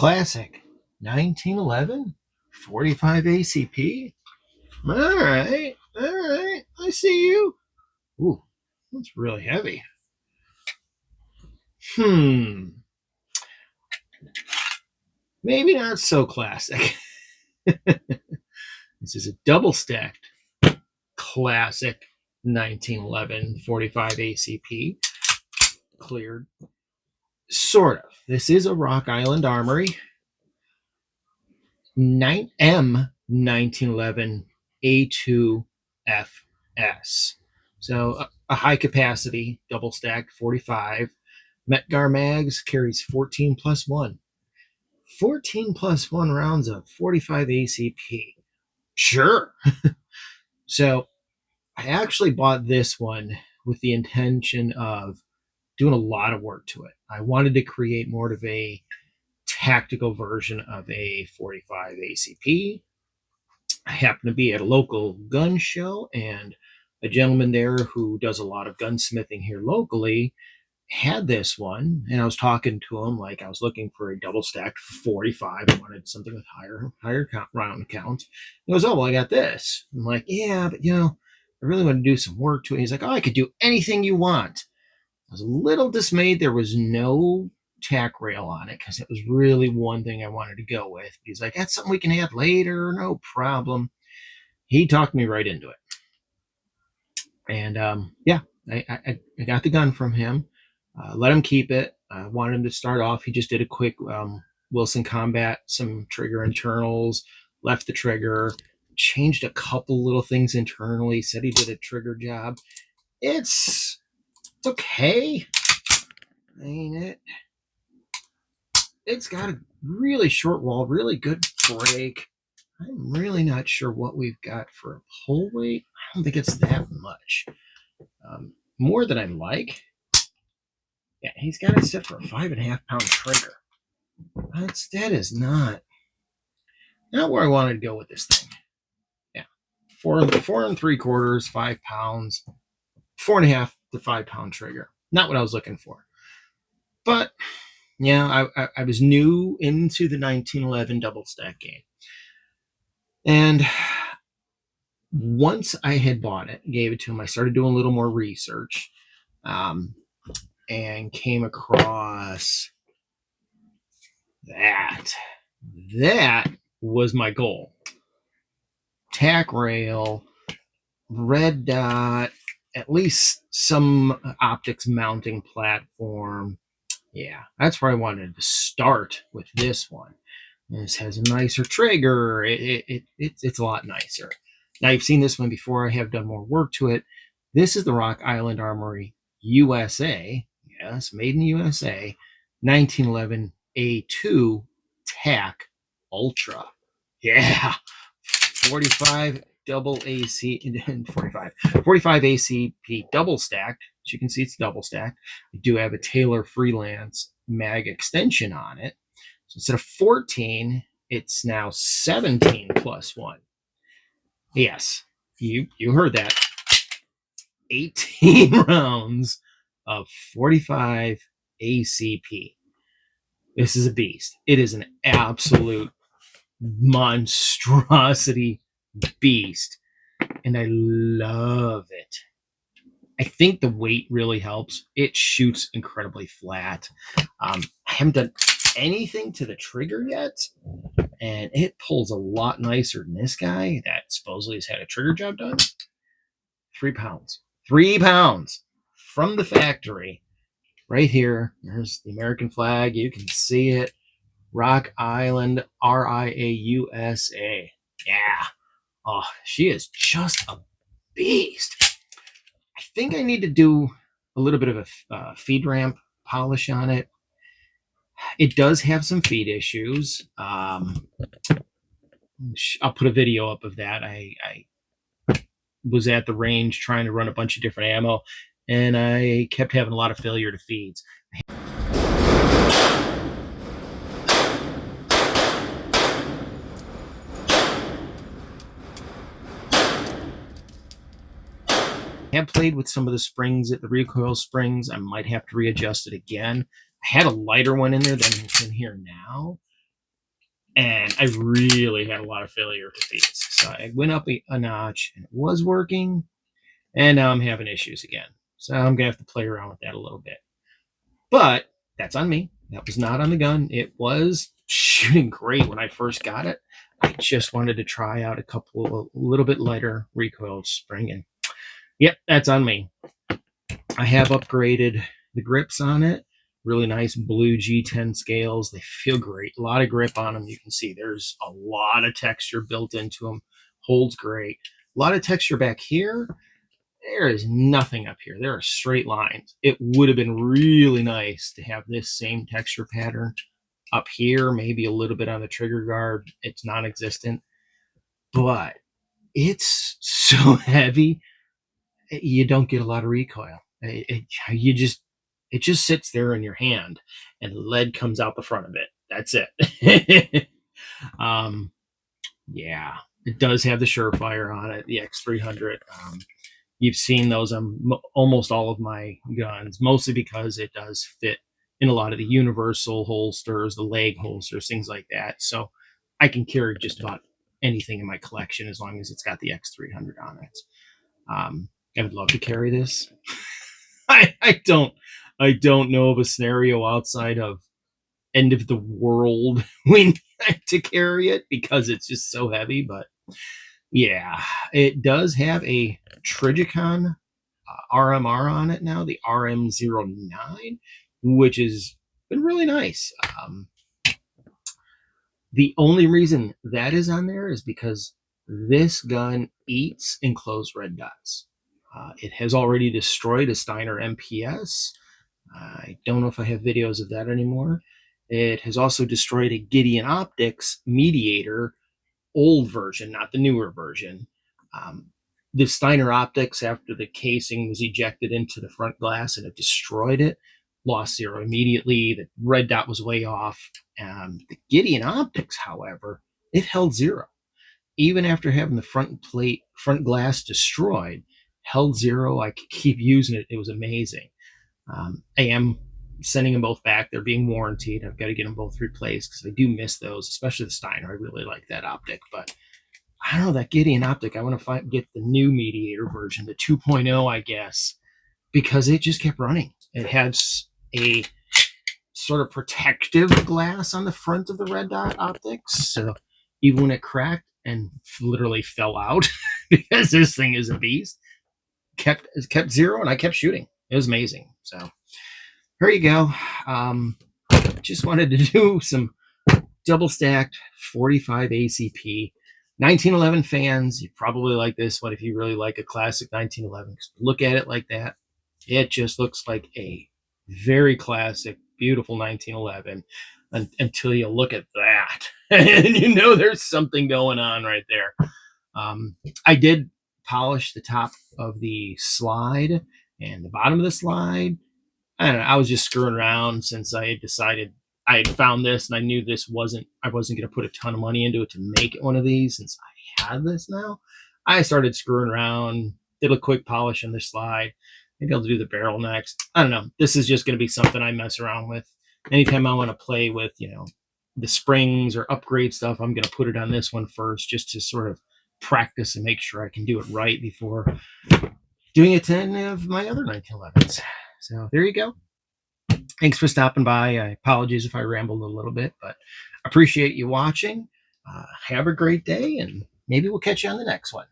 classic 1911 45 ACP. All right, I see you. Ooh, that's really heavy. Maybe not so classic. This is a double stacked classic 1911 45 ACP. Cleared. Sort of. This is a Rock Island Armory. M1911 A2FS. So a high capacity, double stacked 45. Metgar mags carries 14 plus 1. 14 plus 1 rounds of 45 ACP. Sure. So I actually bought this one with the intention of doing a lot of work to it. I wanted to create more of a tactical version of a 45 ACP. I happened to be at a local gun show, and a gentleman there who does a lot of gunsmithing here locally had this one, and I was talking to him like I was looking for a double stacked 45. I wanted something with higher round count. He goes, "Oh, well, I got this." I'm like, "Yeah, but I really want to do some work to it." He's like, "Oh, I could do anything you want." I was a little dismayed there was no tack rail on it because it was really one thing I wanted to go with. He's like, "That's something we can add later, no problem." He talked me right into it. And I got the gun from him. Let him keep it. I wanted him to start off. He just did a quick Wilson Combat, some trigger internals, left the trigger, changed a couple little things internally, said he did a trigger job. It's okay. It's got a really short wall, really good break. I'm really not sure what we've got for a pull weight. I don't think it's that much. More than I like. Yeah, he's got it set for a 5.5 pound trigger. That is not where I wanted to go with this thing. Yeah, 4 3/4, 5 pounds, 4.5 to 5 pound trigger. Not what I was looking for. But yeah, I was new into the 1911 double stack game, and once I had bought it, gave it to him, I started doing a little more research, and came across that. That was my goal. Tack rail, red dot, at least some optics mounting platform. Yeah, that's where I wanted to start with this one. This has a nicer trigger. It's a lot nicer. Now, you've seen this one before. I have done more work to it. This is the Rock Island Armory USA. Yes, made in the USA. 1911 A2 TAC Ultra. Yeah. 45 double AC, 45 ACP double stacked. As you can see, it's double stacked. I do have a Taylor Freelance mag extension on it. So instead of 14, it's now 17 plus 1. Yes, you heard that. 18 rounds of 45 ACP. This is a beast. It is an absolute monstrosity beast, and I love it. I think the weight really helps. It shoots incredibly flat. I haven't done anything to the trigger yet, and it pulls a lot nicer than this guy that supposedly has had a trigger job done. 3 pounds. 3 pounds from the factory. Right here. There's the American flag. You can see it. Rock Island, RIAUSA. Yeah. Oh, she is just a beast. I think I need to do a little bit of a feed ramp polish on it. It does have some feed issues. I'll put a video up of that. I was at the range trying to run a bunch of different ammo, and I kept having a lot of failure to feeds. I have played with some of the springs at the recoil springs. I might have to readjust it again. I had a lighter one in there than it's in here now. and I really had a lot of failure defeats. So I went up a notch, and it was working, and now I'm having issues again. So I'm gonna have to play around with that a little bit. But that's on me. That was not on the gun. It was shooting great when I first got it. I just wanted to try out a little bit lighter recoil spring, and yep, that's on me. I have upgraded the grips on it. Really nice blue G10 scales. They feel great. A lot of grip on them. You can see there's a lot of texture built into them. Holds great. A lot of texture back here. There is nothing up here. There are straight lines. It would have been really nice to have this same texture pattern up here, maybe a little bit on the trigger guard. It's non-existent, but it's so heavy, you don't get a lot of recoil. It just sits there in your hand, and lead comes out the front of it. That's it. um, yeah, it does have the Surefire on it, the X300. You've seen those on almost all of my guns, mostly because it does fit in a lot of the universal holsters, the leg holsters, things like that. So I can carry just about anything in my collection as long as it's got the X300 on it. I would love to carry this. I don't know of a scenario outside of end of the world we need to carry it because it's just so heavy. But yeah, it does have a Trigicon RMR on it now, the RM09, which has been really nice. The only reason that is on there is because this gun eats enclosed red dots. It has already destroyed a Steiner MPS. I don't know if I have videos of that anymore. It has also destroyed a Gideon Optics Mediator, old version, not the newer version. Um, the Steiner Optics, after the casing was ejected into the front glass and it destroyed it, lost zero immediately. The red dot was way off. The Gideon Optics, however, it held zero. Even after having the front glass destroyed, held zero. I could keep using it. It was amazing. I am sending them both back. They're being warranted. I've got to get them both replaced because I do miss those, especially the Steiner. I really like that optic, but I don't know, that Gideon optic. I want to get the new Mediator version, the 2.0, I guess, because it just kept running. It has a sort of protective glass on the front of the red dot optics, so even when it cracked and literally fell out because this thing is a beast, kept zero, and I kept shooting. It was amazing. So here you go. Just wanted to do some double stacked 45 ACP. 1911 fans, you probably like this one if you really like a classic 1911. Look at it like that. It just looks like a very classic, beautiful 1911 until you look at that. And you know there's something going on right there. I did polish the top of the slide and the bottom of the slide. I don't know, I was just screwing around since I had decided I had found this and I knew I wasn't going to put a ton of money into it to make it one of these since I had this now. I started screwing around, did a quick polish on the slide. Maybe I'll do the barrel next. I don't know. This is just going to be something I mess around with. Anytime I want to play with, the springs or upgrade stuff, I'm going to put it on this one first just to sort of practice and make sure I can do it right before doing it to any of my other 1911s. So there you go. Thanks for stopping by. I apologize if I rambled a little bit, but appreciate you watching. Have a great day, and maybe we'll catch you on the next one.